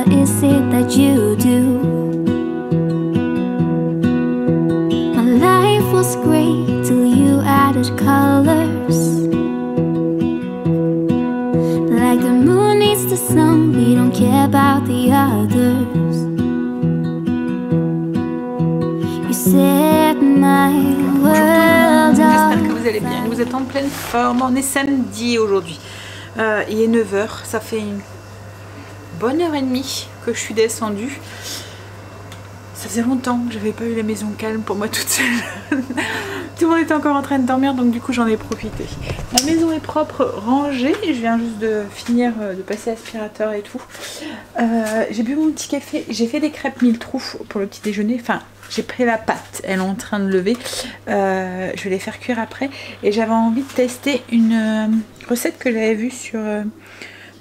what is it that you do? My life was great till you added colors. Like the moon needs the sun, we don't care about the others. You set my world J'espère que vous allez bien, vous êtes en pleine forme. On est samedi aujourd'hui. Il est 9 h, ça fait une bonne heure et demie que je suis descendue. Ça faisait longtemps que j'avais pas eu la maison calme pour moi toute seule. Tout le monde était encore en train de dormir, donc du coup j'en ai profité. La maison est propre, rangée. Je viens juste de finir de passer aspirateur et tout. J'ai bu mon petit café. J'ai fait des crêpes mille trous pour le petit déjeuner. Enfin, j'ai pris la pâte, elle est en train de lever. Je vais les faire cuire après. Et j'avais envie de tester une recette que j'avais vue sur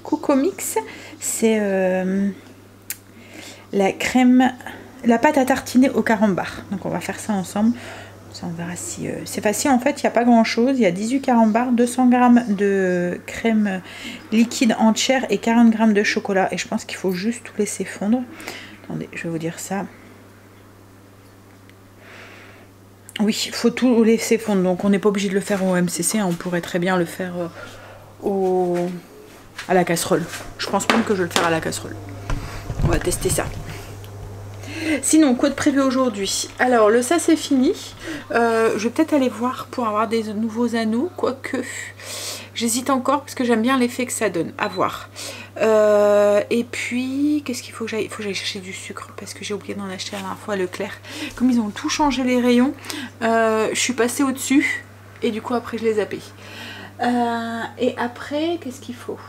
Cocomix. C'est la crème, la pâte à tartiner au carambar. Donc on va faire ça ensemble. Ça, on verra si c'est facile. En fait, il n'y a pas grand chose. Il y a 18 carambars, 200 g de crème liquide entière et 40 g de chocolat. Et je pense qu'il faut juste tout laisser fondre. Attendez, je vais vous dire ça. Oui, il faut tout laisser fondre. Donc on n'est pas obligé de le faire au MCC. Hein. On pourrait très bien le faire à la casserole. Je pense même que je vais le faire à la casserole. On va tester ça. Sinon, quoi de prévu aujourd'hui? Alors, le ça c'est fini. Je vais peut-être aller voir pour avoir des nouveaux anneaux. Quoique, j'hésite encore parce que j'aime bien l'effet que ça donne. À voir. Et puis, qu'est-ce qu'il faut que j'aille? Il faut que j'aille chercher du sucre parce que j'ai oublié d'en acheter la dernière fois à Leclerc. Comme ils ont tout changé les rayons, je suis passée au-dessus et du coup après je les ai zappés. Et après, qu'est-ce qu'il faut?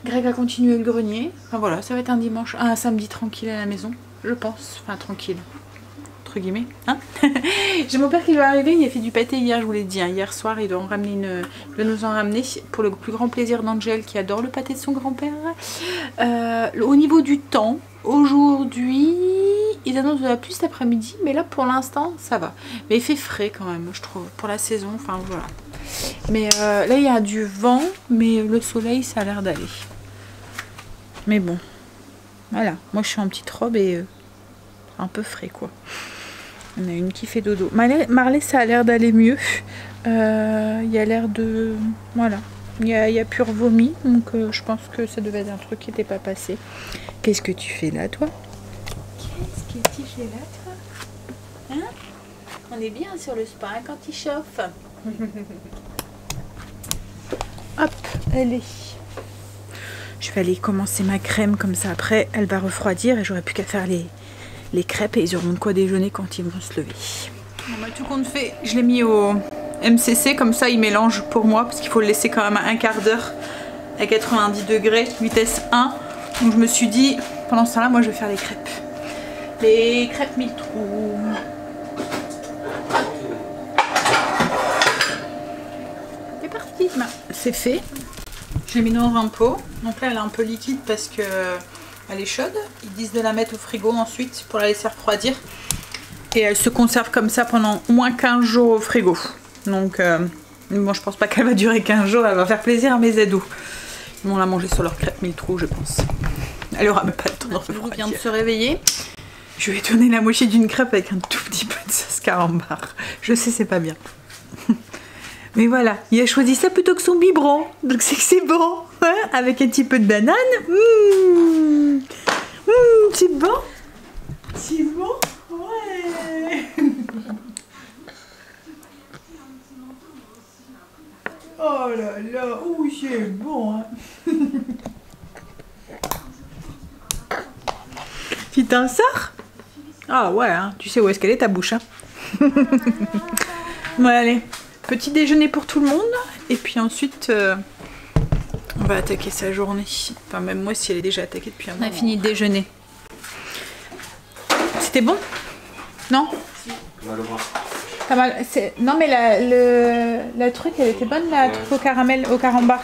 Greg a continué le grenier. Enfin voilà, ça va être un samedi tranquille à la maison, je pense. Enfin tranquille, entre guillemets. Hein. J'ai mon père qui va arriver, il a fait du pâté hier, je vous l'ai dit. Hein. Hier soir, il doit nous en ramener pour le plus grand plaisir d'Angel qui adore le pâté de son grand-père. Au niveau du temps, aujourd'hui, ils annoncent de la pluie cet après-midi, mais là pour l'instant, ça va. Mais il fait frais quand même, je trouve, pour la saison. Enfin voilà. Mais là, il y a du vent, mais le soleil, ça a l'air d'aller. Mais bon, voilà. Moi, je suis en petite robe et un peu frais, quoi. On a une qui fait dodo. Marley, ça a l'air d'aller mieux. Il y a l'air de... Voilà. Il y a pur vomi, donc je pense que ça devait être un truc qui n'était pas passé. Qu'est-ce que tu fais là, toi? Qu'est-ce que tu fais là, toi? Hein? On est bien sur le spa hein, quand il chauffe. Hop, allez. Je vais aller commencer ma crème comme ça. Après, elle va refroidir et j'aurai plus qu'à faire les crêpes et ils auront de quoi déjeuner quand ils vont se lever. Bon, bah, tout compte fait, je l'ai mis au MCC. Comme ça, il mélange pour moi parce qu'il faut le laisser quand même un quart d'heure à 90 degrés, vitesse 1. Donc je me suis dit, pendant ce temps-là, moi je vais faire les crêpes. Les crêpes mille trous. C'est parti. C'est fait. Je l'ai mis dans un pot. Donc là, elle est un peu liquide parce que elle est chaude. Ils disent de la mettre au frigo ensuite pour la laisser refroidir. Et elle se conserve comme ça pendant au moins 15 jours au frigo. Donc, bon, je pense pas qu'elle va durer 15 jours. Elle va faire plaisir à mes ados. Ils vont la manger sur leur crêpe mille trous, je pense. Elle aura même pas le temps de refroidir. Je viens de se réveiller. Je lui ai donné la moitié d'une crêpe avec un tout petit peu de sauce carambar. Je sais, c'est pas bien. Mais voilà, il a choisi ça plutôt que son biberon. Donc c'est que c'est bon. Hein, avec un petit peu de banane. C'est bon. C'est bon. Ouais. Oh là là, ouh, c'est bon. Hein. Tu t'en sors? Ah ouais, hein. Tu sais où est-ce qu'elle est ta bouche. Hein. Bon, allez. Petit déjeuner pour tout le monde et puis ensuite on va attaquer sa journée. Enfin même moi si elle est déjà attaquée depuis un moment. On a fini de déjeuner. C'était bon? Non? Si. Pas mal. Non mais la truc elle était bonne la truc au caramel, au carambar.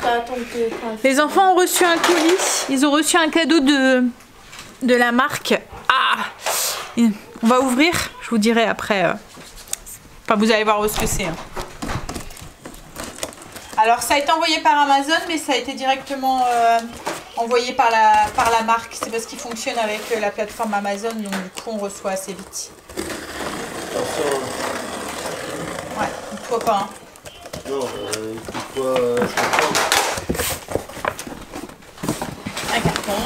Les enfants ont reçu un colis. Ils ont reçu un cadeau de la marque. Ah! On va ouvrir. Je vous dirai après. Enfin vous allez voir où ce que c'est. Hein. Alors ça a été envoyé par Amazon mais ça a été directement envoyés par la marque. C'est parce qu'ils fonctionnent avec la plateforme Amazon, donc du coup on reçoit assez vite. Attention. Ouais, toi pas. Hein. Non, pourquoi Un carton.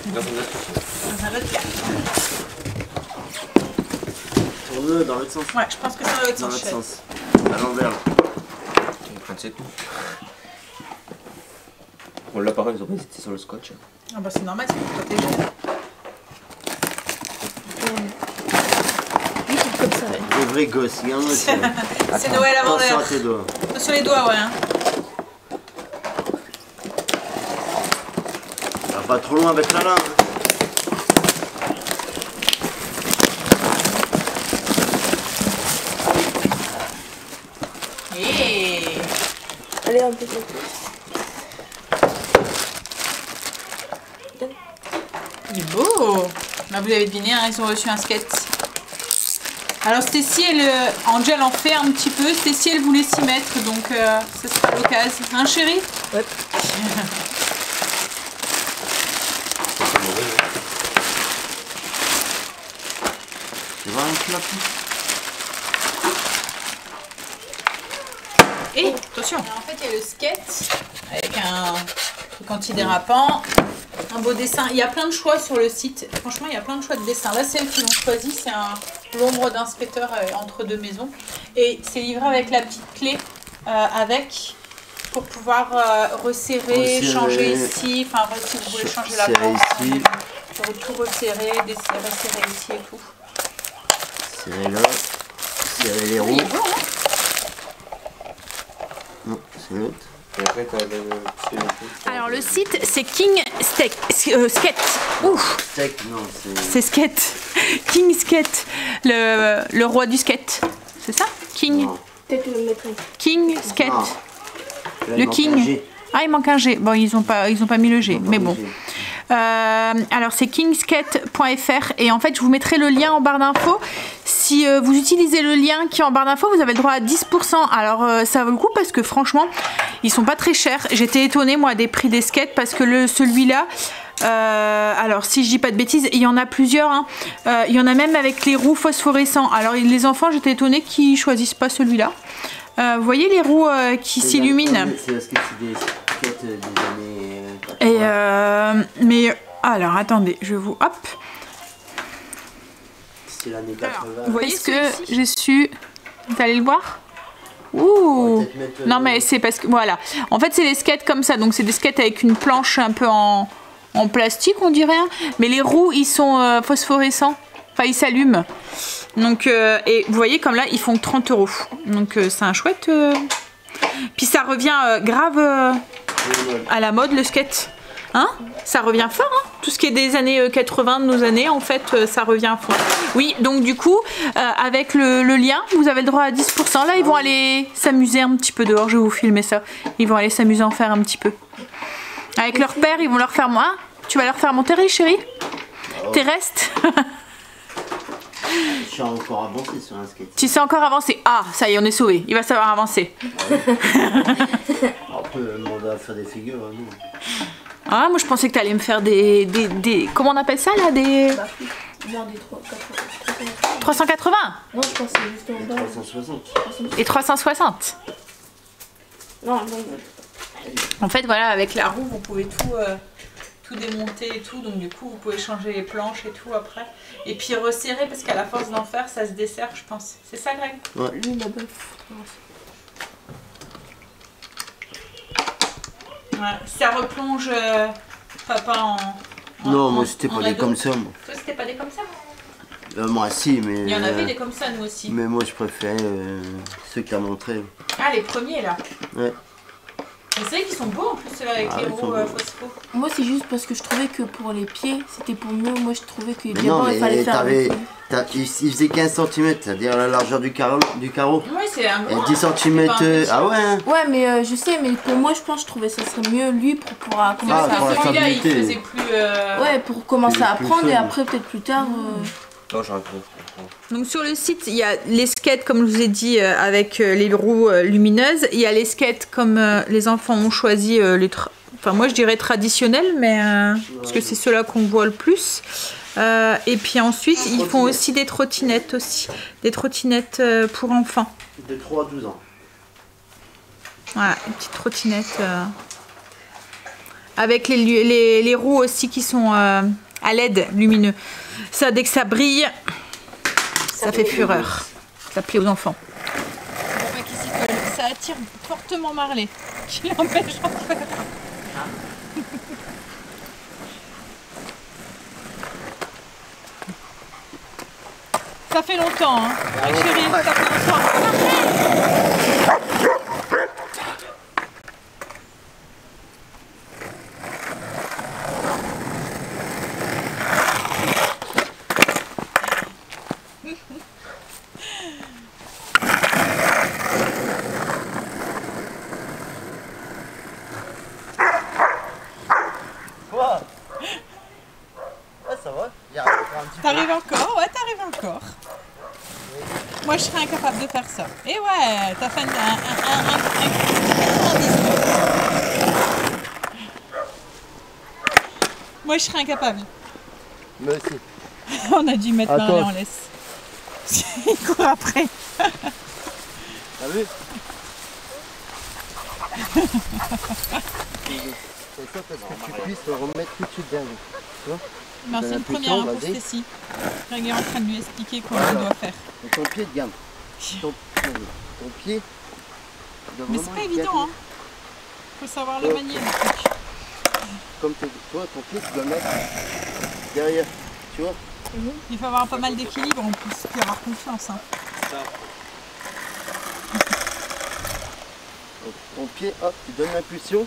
Dans un autre. Dans un autre carton. Tourne-le dans l'autre sens. Ouais, je pense que c'est dans l'autre Dans sens. l'autre sens. À l'envers. C'est tout. Bon, là, pareil, ils ont pas hésité sur le scotch. Ah bah c'est normal, c'est pour protéger. Comme ça, ouais. Des vrais gosses, il y en a aussi. C'est Noël avant Attention à l'heure. tes doigts. Sur les doigts, ouais. Hein. Va pas trop loin avec la lame. Et... Allez, un peu plus. Il est beau. Bah, vous avez deviné, hein, ils ont reçu un skate. Alors Stécie, Angel en fait un petit peu. Stécie, elle voulait s'y mettre, donc ce sera l'occasion. Hein, chérie? Ouais. Tu vois un clap? Et attention. En fait, il y a le skate avec un truc antidérapant. Un beau dessin. Il y a plein de choix sur le site. Franchement, il y a plein de choix de dessins. Là, celle qu'ils ont choisi, c'est l'ombre d'inspecteur entre deux maisons. Et c'est livré avec la petite clé pour pouvoir resserrer, changer ici. Enfin, si vous voulez changer la porte, ici. tout resserrer, resserrer ici et tout. Serrer là. Serrer les roues. Il est beau, hein? Non, c'est l'autre. Et après, t'as le. Alors, le site, c'est King Skate. Ouf! Steak, non, c'est. C'est skate. King Skate. Le roi du skate. C'est ça? King. Non. Peut-être le mettre. King Skate. Non. Là, Le il manque King. un G. Ah, il manque un G. Bon, ils ont pas mis le G, Ils ont pas mais mis bon. G. Alors, c'est kingskate.fr et en fait, je vous mettrai le lien en barre d'infos. Si vous utilisez le lien qui est en barre d'infos, vous avez le droit à 10%. Alors, ça vaut le coup parce que franchement, ils sont pas très chers. J'étais étonnée, moi, des prix des skates parce que celui-là, alors si je dis pas de bêtises, il y en a plusieurs. Hein. Il y en a même avec les roues phosphorescents. Alors, les enfants, j'étais étonnée qu'ils choisissent pas celui-là. Vous voyez les roues qui s'illuminent? C'est parce que c'est des skates des années. Et mais alors attendez, je vous hop. C'est l'année 80. Vous voyez ce que j'ai su? Vous allez le voir? Ouh. Non mais c'est parce que voilà. En fait c'est des skates comme ça, donc c'est des skates avec une planche un peu en plastique on dirait. Hein. Mais les roues ils sont phosphorescents. Enfin ils s'allument. Donc et vous voyez comme là ils font 30 €. Donc c'est un chouette. Puis ça revient grave. À la mode le skate, hein? Ça revient fort, hein? Tout ce qui est des années 80, de nos années, en fait, ça revient à fond. Oui, donc du coup, avec le lien, vous avez le droit à 10%. Là, ils vont aller s'amuser un petit peu dehors, je vais vous filmer ça. Ils vont aller s'amuser à en faire un petit peu. Avec leur père, ils vont leur faire... Moi, tu vas leur faire monter, chérie? Tes restes? Je suis encore avancé sur un skate. Tu sais encore avancer? Ah, ça y est, on est sauvé. Il va savoir avancer. On peut demander à faire des figures, nous. Ah, moi, je pensais que tu allais me faire des... Comment on appelle ça, là? Des... Genre des 380. 380? Non, je pense que c'est juste en bas. 360. Et 360? Non, non. En fait, voilà, avec la roue, vous pouvez tout démonter et tout. Donc, du coup, vous pouvez changer les planches et tout après. Et puis resserrer, parce qu'à la force d'en faire, ça se desserre, je pense. C'est ça, Greg? Ouais. Lui, il a bœuf. Ouais. Ça replonge papa en... Non, moi, c'était pas des ado. comme ça, moi. Toi, c'était pas des comme ça? Moi, si, mais. Il y en avait des comme ça, nous aussi. Mais moi, je préférais ceux que t'as montré. Ah, les premiers, là. Ouais. Vous savez qu'ils sont beaux, en plus, ceux-là, avec Ah, les ils sont roues beaux. phospho. Moi, c'est juste parce que je trouvais que pour les pieds, c'était pour mieux. Moi, je trouvais que Mais d'abord, non, il fallait mais faire. il faisait 15 cm, c'est-à-dire la largeur du carreau. Oui, c'est un Et grand. 10 cm. Ah ouais, hein. Ouais, mais je sais, mais pour moi, je pense que je trouvais que ça serait mieux lui pour pouvoir Ah, commencer pour à la apprendre. Celui-là, il stabilité. faisait plus... Ouais, pour commencer à plus apprendre et fun. après, peut-être plus tard. Non, j'aurais pu. Donc sur le site, il y a les skates, comme je vous ai dit, avec les roues lumineuses. Il y a les skates comme les enfants ont choisi, Enfin, moi je dirais traditionnels, mais parce que c'est ceux-là qu'on voit le plus. Et puis ensuite, ils font aussi des trottinettes aussi. Des trottinettes pour enfants. De 3 à 12 ans. Voilà, une petite trottinette. Avec les roues aussi qui sont à LED lumineux. Ça, dès que ça brille, ça fait fureur. Ça plaît aux enfants. Ça attire fortement Marley, qui l'empêche en faire. Ça fait longtemps, hein. Ouais, chérie, ça fait longtemps. Quoi? Ouais, ça va. T'arrives encore? Ouais, t'arrives encore. Moi, je serais incapable de faire ça. Et ouais, t'as fait un discours. Moi, je serais incapable. Moi aussi. On a dû mettre Attends. Marley en laisse. Il court après. T'as vu? C'est ça parce que tu puisses le remettre tout de suite derrière. Tu vois? Non, c'est une première hein, pour Stécie. Greg est en train de lui expliquer comment il doit faire. Et ton pied de gamme. Ton pied. Mais c'est pas évident, hein. Faut savoir le manier, le truc. Comme toi, ton pied, tu dois le mettre derrière. Tu vois? Il faut avoir pas mal d'équilibre en plus, puis avoir confiance. Hein. Donc, ton pied, hop, tu donnes l'impulsion.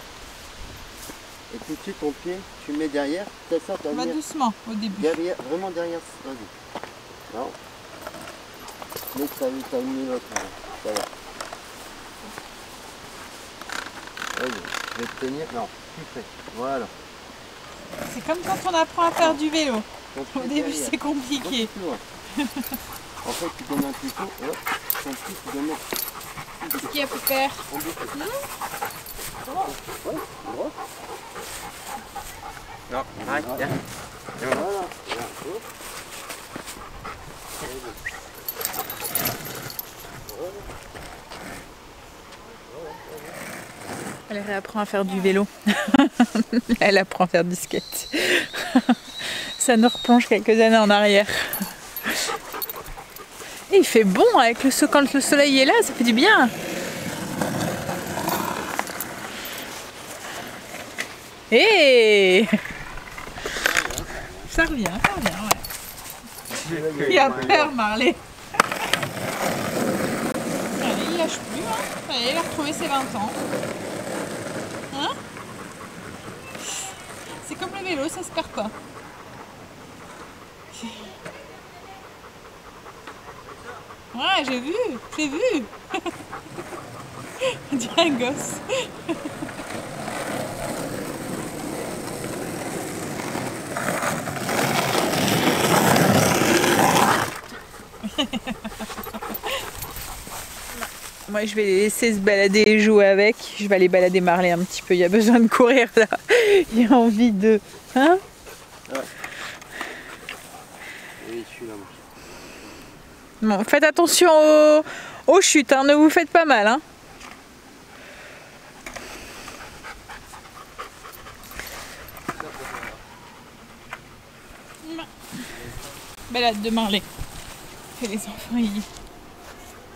Et tout de suite, ton pied, tu mets derrière. C'est ça, tu Va doucement au début. derrière, vraiment derrière. Vas-y. Non. Mais t'as mis l'autre. Ça va. Vas-y, je vais te tenir. Non, tu fais. Voilà. C'est comme quand on apprend à faire du vélo. Ton pied Au début, derrière. c'est compliqué. Plus loin. En fait, tu donnes l'impulsion. Et hop, ton pied, tu dois mettre. Qu'est-ce qu'il y a pour faire? Ouais, droit. Non, arrête, viens. Voilà. Elle réapprend à faire du vélo. Elle apprend à faire du skate. Ça nous replonge quelques années en arrière. Et il fait bon avec quand le soleil est là, ça fait du bien. Et ça revient, ouais. Il a peur, Marley. Allez, il lâche plus, hein. Allez, il a retrouvé ses 20 ans. Hein? C'est comme le vélo, ça se perd pas. Ouais, j'ai vu. On dirait un gosse. Moi je vais les laisser se balader et jouer avec. Je vais aller balader Marley un petit peu. Il y a besoin de courir là. Il a envie de... Hein? Ouais. Et je suis là, moi. Bon, faites attention aux chutes, hein. Ne vous faites pas mal. Hein. Balade de Marley. Et les enfants, ils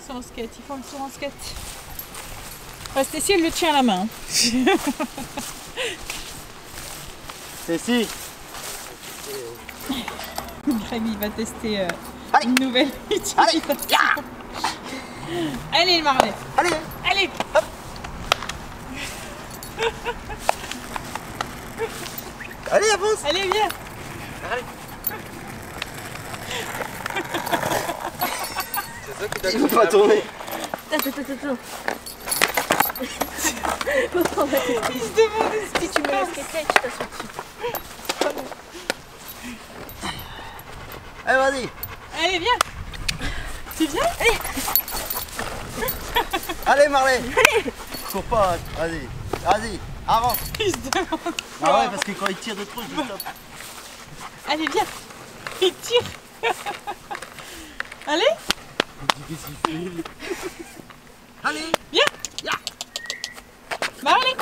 sont en skate, ils font le tour en skate. Stécie, elle le tient à la main. Cécile. Greg, il va tester une nouvelle utilisation. Allez, Marley. Allez. Hop. Allez, avance. Allez, viens. C'est ça que Il ne faut pas tourner. Attends. Il se demande Si tu me laisses skater, tu t'assois dessus. Allez, vas-y. Allez, viens. Tu viens? Allez. Allez, Marley. Cours pas. Vas-y. Avance. Il se demande. Ah ouais, parce que quand il tire de trop, je dis stop. Allez, viens. Il tire. Allez. Allez. Viens. Bah allez.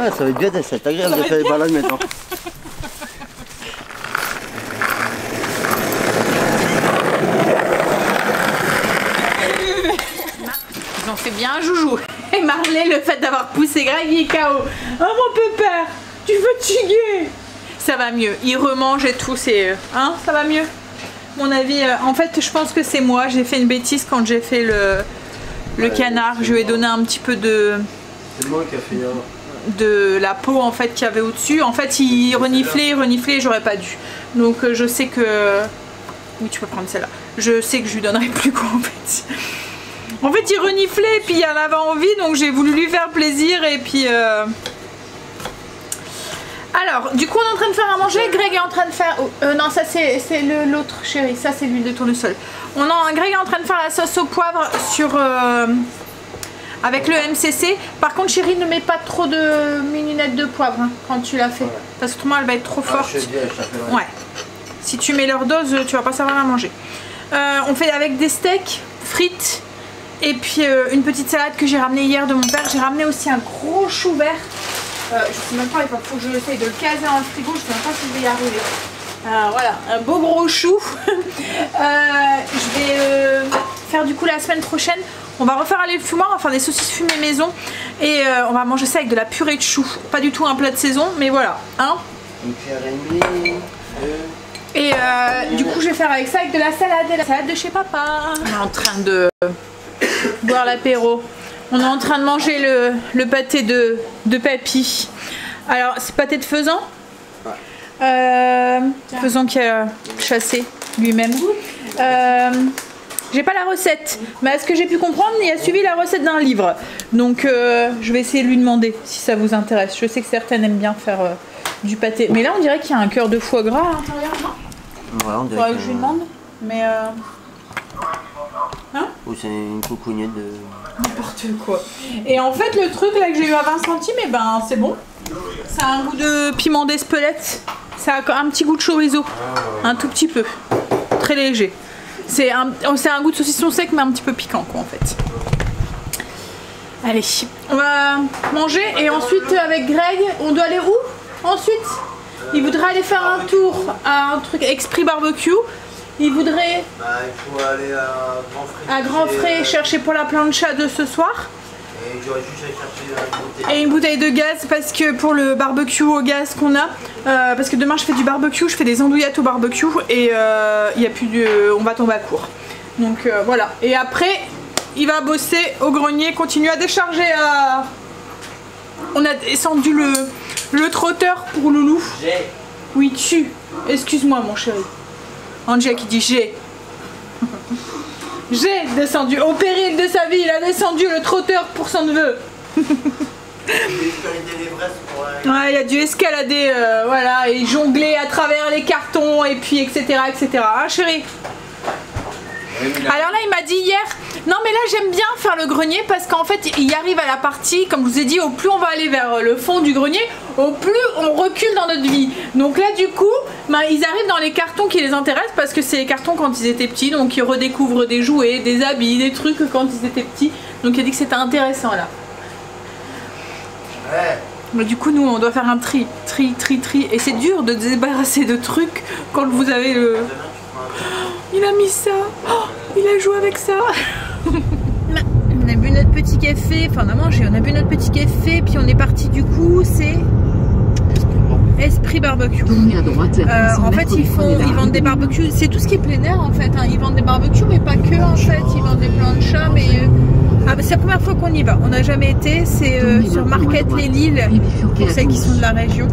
Ah, ça va être bien, ça va être agréable de faire des balades maintenant. Ils ont fait bien un joujou. Et Marley, le fait d'avoir poussé Greg, il est KO. Oh mon pépère, tu fatigué. Ça va mieux, il remange et tout, c'est... Hein, ça va mieux. Mon avis, en fait, je pense que c'est moi. J'ai fait une bêtise quand j'ai fait le canard. Je lui ai donné un petit peu de... C'est moi qui a fait... de la peau en fait qu'il y avait au-dessus. En fait, il reniflait, j'aurais pas dû. Donc je sais que... Oui, tu peux prendre celle-là. Je sais que je lui donnerai plus quoi en fait. En fait, il reniflait et puis il en avait envie, donc j'ai voulu lui faire plaisir et puis... Alors, du coup, on est en train de faire à manger. Greg est en train de faire... non, ça c'est l'autre chérie. Ça c'est l'huile de tournesol. Greg est en train de faire la sauce au poivre sur... avec le MCC. Par contre, chérie, ne mets pas trop de mini-nettes de poivre hein, quand tu l'as fait. Ouais. Parce que autrement, elle va être trop forte. Ouais. Si tu mets leur dose, tu vas pas savoir la manger. On fait avec des steaks, frites et puis une petite salade que j'ai ramenée hier de mon père. J'ai ramené aussi un gros chou vert. Je sais même pas, il faut que je essaye de le caser dans le frigo. Je sais même pas si je vais y arriver. Voilà, un beau gros chou. Je vais faire du coup la semaine prochaine. On va refaire aller le fumoir, on va faire des saucisses fumées maison et on va manger ça avec de la purée de chou. Pas du tout un plat de saison, mais voilà. Hein, une cuillère et demie. Et du coup, je vais faire avec ça avec de la salade de chez papa. On est en train de boire l'apéro. On est en train de manger le pâté de papy. Alors, c'est pâté de faisan. Faisan qui a chassé lui-même. J'ai pas la recette, mais à ce que j'ai pu comprendre, il a suivi la recette d'un livre. Donc je vais essayer de lui demander si ça vous intéresse. Je sais que certaines aiment bien faire du pâté. Mais là on dirait qu'il y a un cœur de foie gras à l'intérieur, non? Ouais, on dirait faudrait que je lui demande. Mais hein? Ou c'est une coucougnette de... N'importe quoi. Et en fait le truc là que j'ai eu à 20 centimes, et ben c'est bon. Ça a un goût de piment d'Espelette. Ça a un petit goût de chorizo. Un tout petit peu. Très léger. C'est un goût de saucisson sec mais un petit peu piquant quoi en fait. Allez, on va manger et ensuite avec Greg, on doit aller où? Ensuite, il voudrait aller faire un tour à un truc Esprit Barbecue. Il voudrait il faut aller à Grand Frais chercher pour la plancha de ce soir. Et j'aurais juste à chercher une bouteille de gaz parce que pour le barbecue au gaz qu'on a, parce que demain je fais du barbecue, je fais des andouillettes au barbecue et il y a plus de, on va tomber à court. Donc voilà. Et après il va bosser au grenier, continuer à décharger. On a descendu le trotteur pour Loulou. Oui tu. Excuse-moi mon chéri. Angela qui dit j'ai. J'ai descendu, au péril de sa vie, il a descendu le trotteur pour son neveu. Ouais, il a dû escalader, voilà, et jongler à travers les cartons, et puis etc. etc. Hein chérie? Alors là il m'a dit hier, non mais là j'aime bien faire le grenier parce qu'en fait il arrive à la partie, comme je vous ai dit, au plus on va aller vers le fond du grenier, au plus on recule dans notre vie. Donc là du coup, bah, ils arrivent dans les cartons qui les intéressent parce que c'est les cartons quand ils étaient petits, donc ils redécouvrent des jouets, des habits, des trucs quand ils étaient petits. Donc il a dit que c'était intéressant là. Ouais. Mais du coup nous on doit faire un tri, et c'est dur de se débarrasser de trucs quand vous avez le... Il a mis ça, oh, il a joué avec ça. On a bu notre petit café, enfin on a mangé, on a bu notre petit café, puis on est parti du coup, c'est Esprit Barbecue. En fait ils vendent des barbecues, c'est tout ce qui est plein air en fait, hein. Ils vendent des barbecues mais pas que en fait, ils vendent des planchas mais... c'est la première fois qu'on y va, on n'a jamais été, c'est sur Marquette les Lilles, pour celles qui sont de la région.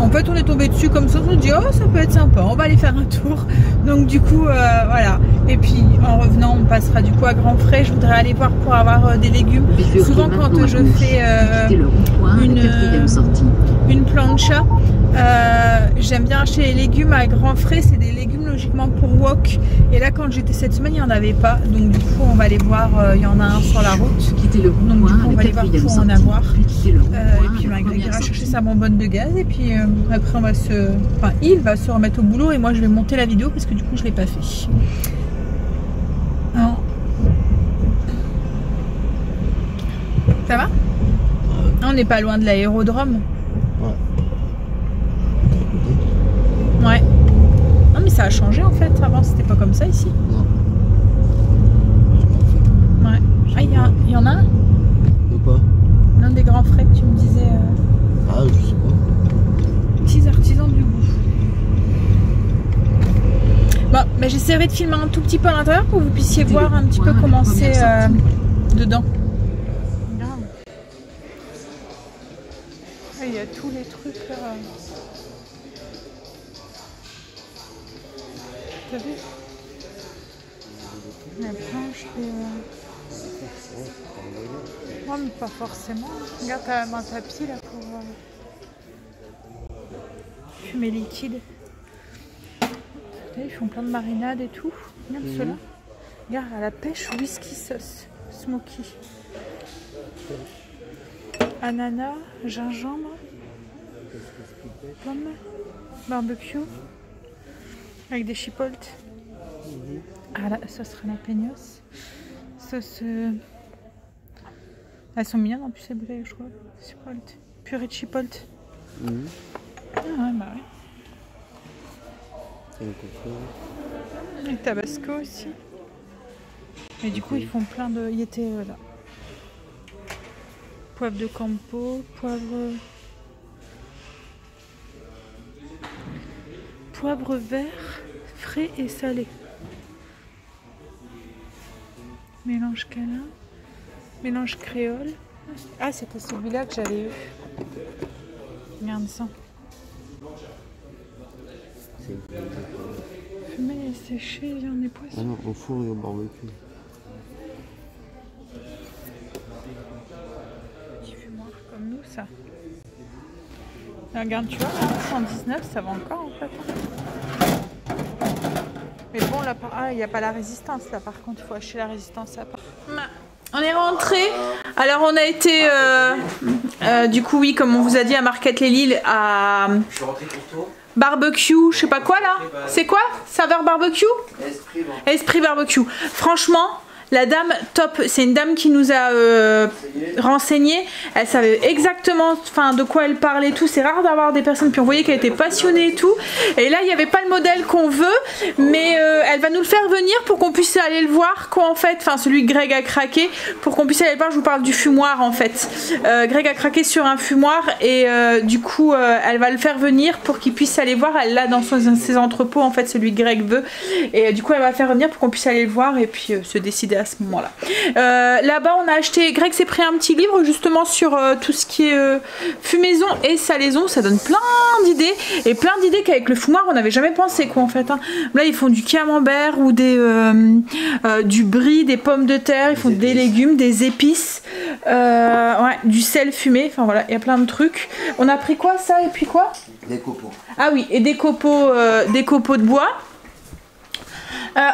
En fait on est tombé dessus comme ça, on se dit oh ça peut être sympa, on va aller faire un tour. Donc du coup voilà, et puis en revenant passera du coup à Grand Frais. Je voudrais aller voir pour avoir des légumes. Souvent quand je fais une plancha, j'aime bien acheter les légumes à Grand Frais. C'est des légumes logiquement pour wok. Et là quand j'étais cette semaine, il n'y en avait pas. Donc du coup on va aller voir, il y en a un sur la route. Donc du coup on va aller voir pour en avoir. Et puis Greg ira chercher sa bonbonne de gaz. Et puis après on va il va se remettre au boulot. Et moi je vais monter la vidéo parce que du coup je ne l'ai pas fait. Alors, ça va? On n'est pas loin de l'aérodrome. Ouais. Non mais ça a changé en fait. Avant c'était pas comme ça ici. Ouais. Ah il y en a un? De quoi? L'un des grands frais que tu me disais. Ah je sais pas. Petits artisans du goût. Bon, mais j'essaierai de filmer un tout petit peu à l'intérieur pour que vous puissiez voir un petit peu comment c'est dedans. Il y a tous les trucs là. T'as vu? La planche, non mais pas forcément. Regarde un tapis là pour fumer liquide. Ils font plein de marinades et tout. Regarde ceux-là. Regarde, à la pêche, whisky sauce, smoky. Ananas, gingembre, pomme, barbecue, avec des chipoltes. Ah là, sauce jalapenos. Sauce... Elles sont mignonnes en plus ces bouteilles, je crois. Chipolte. Purée de chipolte. Ah ouais, bah ouais. Avec Tabasco aussi. Et du coup ils font plein de... Il était là. Poivre de campo, poivre vert, frais et salé. Mélange câlin, mélange créole. Ah c'était celui-là que j'avais eu. Regarde ça. Fumé et séché, viande et poisson. Ah non, au four et au barbecue. Petit fumoir comme nous, ça. Regarde, tu vois, 119, ça va encore en fait. Mais bon, là, il n'y a pas la résistance là, par contre, il faut acheter la résistance à part. On est rentré. Alors, on a été, du coup, oui, comme on vous a dit, à Marquette les Lilles, à. Je suis rentré pour toi. Barbecue, je sais pas quoi là. C'est quoi? Saveur barbecue? Esprit barbecue. Franchement, la dame top, c'est une dame qui nous a renseigné. Elle savait exactement de quoi elle parlait et tout. C'est rare d'avoir des personnes, puis on voyait qu'elle était passionnée et tout. Et là, il n'y avait pas le modèle qu'on veut, mais elle va nous le faire venir pour qu'on puisse aller le voir quoi en fait. Enfin, celui que Greg a craqué, pour qu'on puisse aller le voir. Je vous parle du fumoir en fait. Greg a craqué sur un fumoir et du coup, elle va le faire venir pour qu'il puisse aller voir. Elle l'a dans ses entrepôts en fait, celui que Greg veut. Et du coup, elle va le faire venir pour qu'on puisse aller le voir et puis se décider à ce moment-là. Là-bas, on a acheté. Greg s'est pris un petit livre justement sur tout ce qui est fumaison et salaison. Ça donne plein d'idées et plein d'idées qu'avec le fumoir on n'avait jamais pensé quoi en fait. Hein. Là, ils font du camembert ou du brie, des pommes de terre. Ils font des légumes, des épices, ouais, du sel fumé. Enfin voilà, il y a plein de trucs. On a pris quoi ça et puis quoi? Des copeaux. Ah oui, et des copeaux de bois.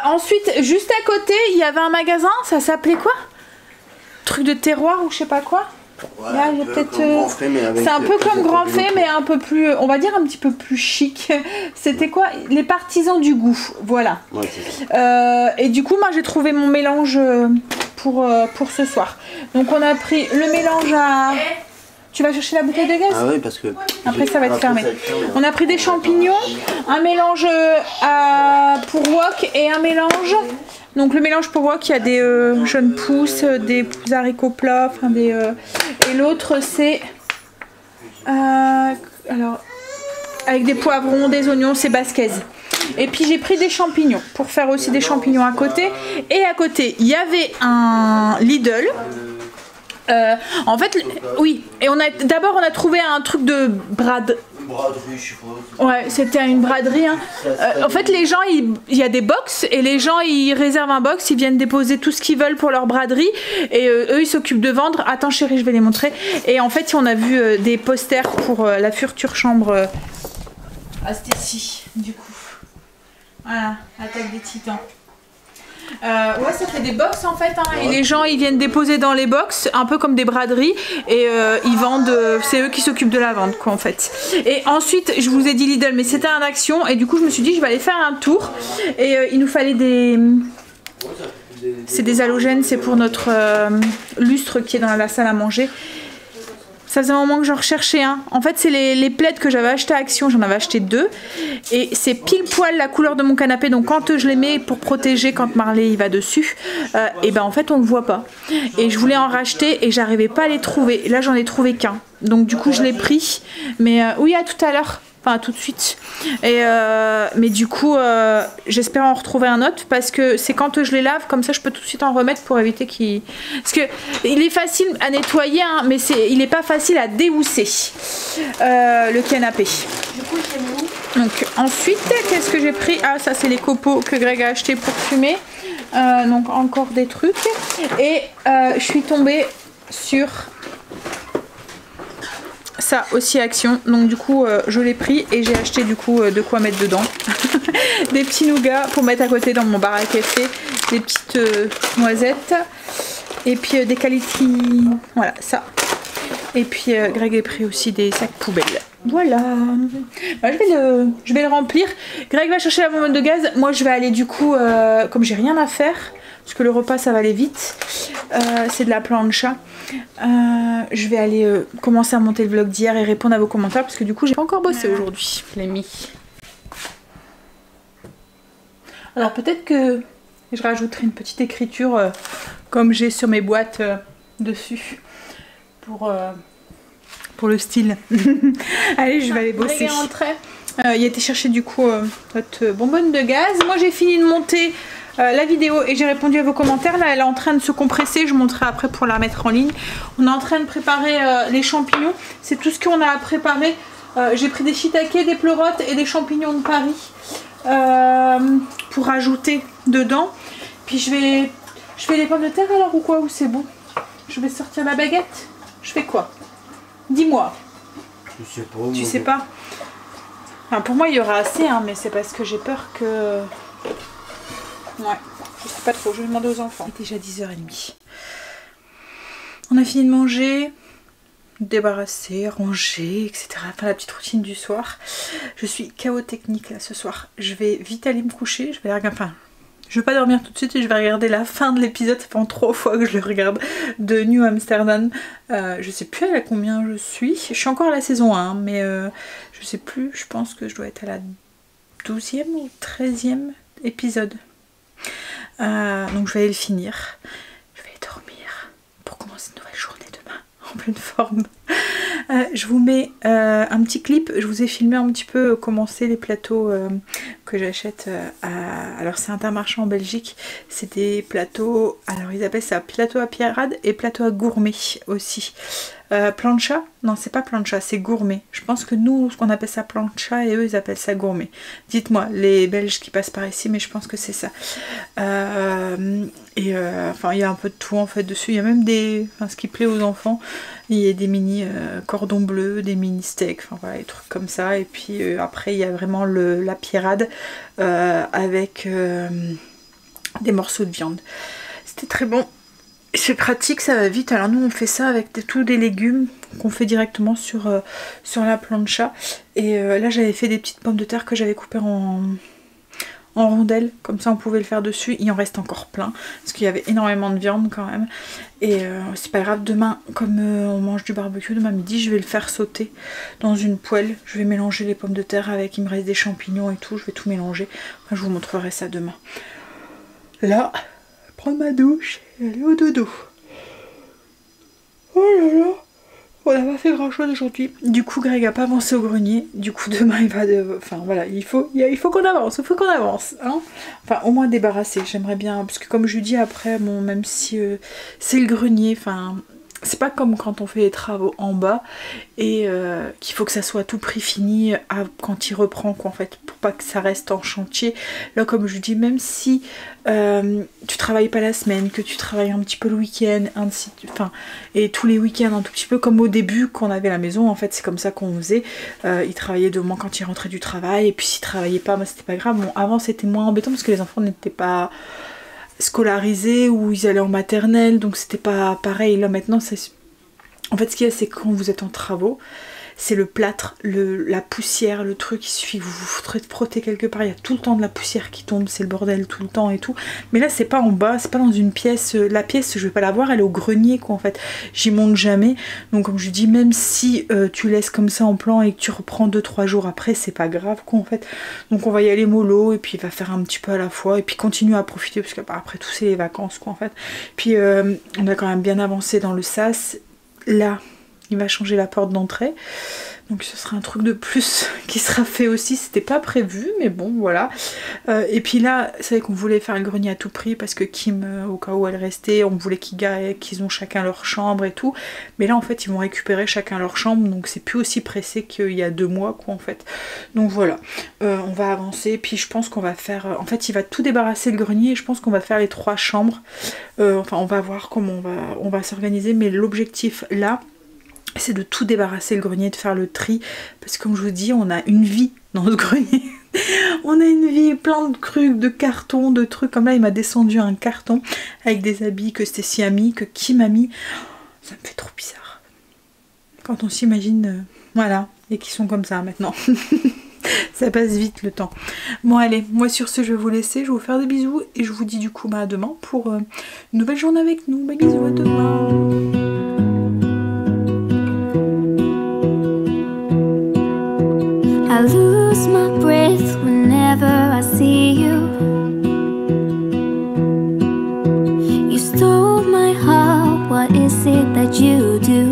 Ensuite, juste à côté, il y avait un magasin, ça s'appelait quoi? Truc de terroir ou je sais pas quoi. Ouais, là, il y a peut-être. C'est un peu comme Grand Frais, mais un peu plus, on va dire un petit peu plus chic. C'était quoi? Les partisans du goût, voilà. Ouais, c'est ça. Et du coup, moi j'ai trouvé mon mélange pour ce soir. Donc on a pris le mélange à. Tu vas chercher la bouteille de gaz? Ah oui, parce que... Après ça va être fermé. On a pris des champignons, un mélange pour wok et un mélange. Donc le mélange pour wok, il y a des jeunes pousses, des haricots plats, enfin des... et l'autre c'est... alors, avec des poivrons, des oignons, c'est basquez. Et puis j'ai pris des champignons pour faire aussi des champignons à côté. Et à côté, il y avait un Lidl. En fait, oui. Et d'abord on a trouvé un truc de braderie, je suppose. Ouais, c'était une braderie. Hein. En fait, les gens, il y a des box et les gens, ils réservent un box, ils viennent déposer tout ce qu'ils veulent pour leur braderie et eux, ils s'occupent de vendre. Attends, chérie, je vais les montrer. Et en fait, on a vu des posters pour la future chambre à Stacy, du coup. Voilà, Attaque des Titans. Ouais, ça fait des box en fait, hein, et les gens ils viennent déposer dans les box, un peu comme des braderies, et ils vendent, c'est eux qui s'occupent de la vente quoi en fait. Et ensuite, je vous ai dit Lidl, mais c'était un action, et du coup je me suis dit je vais aller faire un tour, et il nous fallait des... C'est des halogènes, c'est pour notre lustre qui est dans la salle à manger. Ça faisait un moment que j'en recherchais un. En fait, c'est les plaids que j'avais acheté à Action. J'en avais acheté 2. Et c'est pile poil la couleur de mon canapé. Donc quand je les mets pour protéger, quand Marley il va dessus, et ben en fait on ne le voit pas. Et je voulais en racheter et j'arrivais pas à les trouver. Là j'en ai trouvé qu'un. Donc du coup je l'ai pris. Mais oui, à tout à l'heure. Enfin tout de suite. Et mais du coup j'espère en retrouver un autre parce que c'est quand je les lave, comme ça je peux tout de suite en remettre pour éviter qu'il... Parce que il est facile à nettoyer hein, mais il n'est pas facile à déhousser le canapé. Du coup, j'ai mis. Donc ensuite qu'est-ce que j'ai pris? Ah ça c'est les copeaux que Greg a acheté pour fumer. Donc encore des trucs. Et je suis tombée sur... ça aussi Action, donc du coup je l'ai pris et j'ai acheté du coup de quoi mettre dedans. Des petits nougats pour mettre à côté dans mon bar à café, des petites noisettes et puis des quality, voilà ça. Et puis Greg a pris aussi des sacs poubelles. Voilà, bah, je vais le remplir. Greg va chercher la bonbonne de gaz, moi je vais aller du coup, comme j'ai rien à faire, parce que le repas ça va aller vite, c'est de la plancha. Je vais aller commencer à monter le vlog d'hier et répondre à vos commentaires parce que du coup j'ai pas encore bossé aujourd'hui, je l'ai mis. Alors peut-être que je rajouterai une petite écriture comme j'ai sur mes boîtes dessus pour le style. Allez, je vais aller bosser. Il a été chercher du coup notre bonbonne de gaz. Moi j'ai fini de monter la vidéo et j'ai répondu à vos commentaires. Là elle est en train de se compresser, je montrerai après pour la mettre en ligne. On est en train de préparer les champignons, c'est tout ce qu'on a à préparer. J'ai pris des shiitake, des pleurotes et des champignons de Paris pour ajouter dedans. Puis je fais les pommes de terre alors ou quoi, ou c'est bon? Je vais sortir la baguette, je fais quoi? Dis-moi. Je sais pas. Tu sais pas? Enfin, pour moi il y aura assez hein, mais c'est parce que j'ai peur que... Ouais, je sais pas trop, je vais demander aux enfants. Il est déjà 10h30. On a fini de manger, débarrasser, ranger, etc. Enfin la petite routine du soir. Je suis KO technique là ce soir. Je vais vite aller me coucher, je vais regarder, enfin je vais pas dormir tout de suite et je vais regarder la fin de l'épisode. Ça fait 3 fois que je le regarde, de New Amsterdam. Je sais plus à la combien je suis. Je suis encore à la saison 1 mais je sais plus, je pense que je dois être à la 12e ou 13e épisode. Donc je vais aller le finir, je vais dormir pour commencer une nouvelle journée demain en pleine forme. Je vous mets un petit clip, je vous ai filmé un petit peu comment c'est les plateaux que j'achète alors c'est Intermarché en Belgique, c'est des plateaux, alors ils appellent ça plateau à pierrade et plateau à gourmet aussi. Plancha, non c'est pas plancha, c'est gourmet. Je pense que nous on appelle ça plancha et eux ils appellent ça gourmet. Dites-moi les Belges qui passent par ici, mais je pense que c'est ça. Enfin il y a un peu de tout en fait dessus. Il y a même des, enfin ce qui plaît aux enfants, il y a des mini cordons bleus, des mini steaks, enfin voilà des trucs comme ça. Et puis après il y a vraiment la pierrade avec des morceaux de viande. C'était très bon. C'est pratique, ça va vite. Alors nous on fait ça avec tous des légumes qu'on fait directement sur la plancha. Et là j'avais fait des petites pommes de terre que j'avais coupées en rondelles. Comme ça on pouvait le faire dessus. Il en reste encore plein. Parce qu'il y avait énormément de viande quand même. Et c'est pas grave, demain comme on mange du barbecue, demain midi je vais le faire sauter dans une poêle. Je vais mélanger les pommes de terre avec, il me reste des champignons et tout. Je vais tout mélanger. Enfin, je vous montrerai ça demain. Là... prendre ma douche et aller au dodo. Oh là là, on n'a pas fait grand chose aujourd'hui. Du coup Greg a pas avancé au grenier. Du coup demain il va enfin voilà, il faut qu'on avance, hein. Enfin au moins débarrasser, j'aimerais bien. Parce que comme je lui dis après, bon même si c'est le grenier, enfin c'est pas comme quand on fait les travaux en bas et qu'il faut que ça soit à tout prix fini quand il reprend quoi en fait, pour pas que ça reste en chantier. Là comme je dis, même si tu travailles pas la semaine, que tu travailles un petit peu le week-end, et tous les week-ends un tout petit peu, comme au début quand on avait la maison en fait, c'est comme ça qu'on faisait. Il travaillait de moins quand il rentrait du travail, et puis s'il travaillait pas, bah, c'était pas grave. Bon, avant c'était moins embêtant parce que les enfants n'étaient pas scolarisés ou ils allaient en maternelle, donc c'était pas pareil. Là maintenant c'est... En fait ce qu'il y a, c'est quand vous êtes en travaux, c'est le plâtre, la poussière, le truc, il suffit que vous vous frottez quelque part, il y a tout le temps de la poussière qui tombe, c'est le bordel tout le temps et tout. Mais là c'est pas en bas, c'est pas dans une pièce, la pièce je vais pas la voir, elle est au grenier quoi en fait, j'y monte jamais. Donc comme je dis, même si tu laisses comme ça en plan et que tu reprends 2-3 jours après, c'est pas grave quoi en fait. Donc on va y aller mollo, et puis il va faire un petit peu à la fois, et puis continuer à profiter, parce qu'après tout c'est les vacances quoi en fait. Puis on a quand même bien avancé dans le sas, là il va changer la porte d'entrée, donc ce sera un truc de plus qui sera fait aussi, c'était pas prévu mais bon voilà. Et puis là c'est vrai qu'on voulait faire le grenier à tout prix parce que Kim, au cas où elle restait, on voulait qu'ils ont chacun leur chambre et tout, mais là en fait ils vont récupérer chacun leur chambre, donc c'est plus aussi pressé qu'il y a 2 mois quoi en fait. Donc voilà, on va avancer, puis je pense qu'on va faire, en fait il va tout débarrasser le grenier, et je pense qu'on va faire les 3 chambres, enfin on va voir comment on va s'organiser, mais l'objectif là c'est de tout débarrasser le grenier, de faire le tri, parce que comme je vous dis, on a une vie dans ce grenier. On a une vie, plein de trucs, de cartons, de trucs, comme là il m'a descendu un carton avec des habits que Stécie a mis, que Kim a mis. Ça me fait trop bizarre quand on s'imagine, voilà, et qui sont comme ça maintenant. Ça passe vite le temps. Bon allez, moi sur ce je vais vous laisser, je vais vous faire des bisous, et je vous dis du coup à demain pour une nouvelle journée avec nous. Bah, bisous, à demain. I lose my breath whenever I see you. You stole my heart, what is it that you do?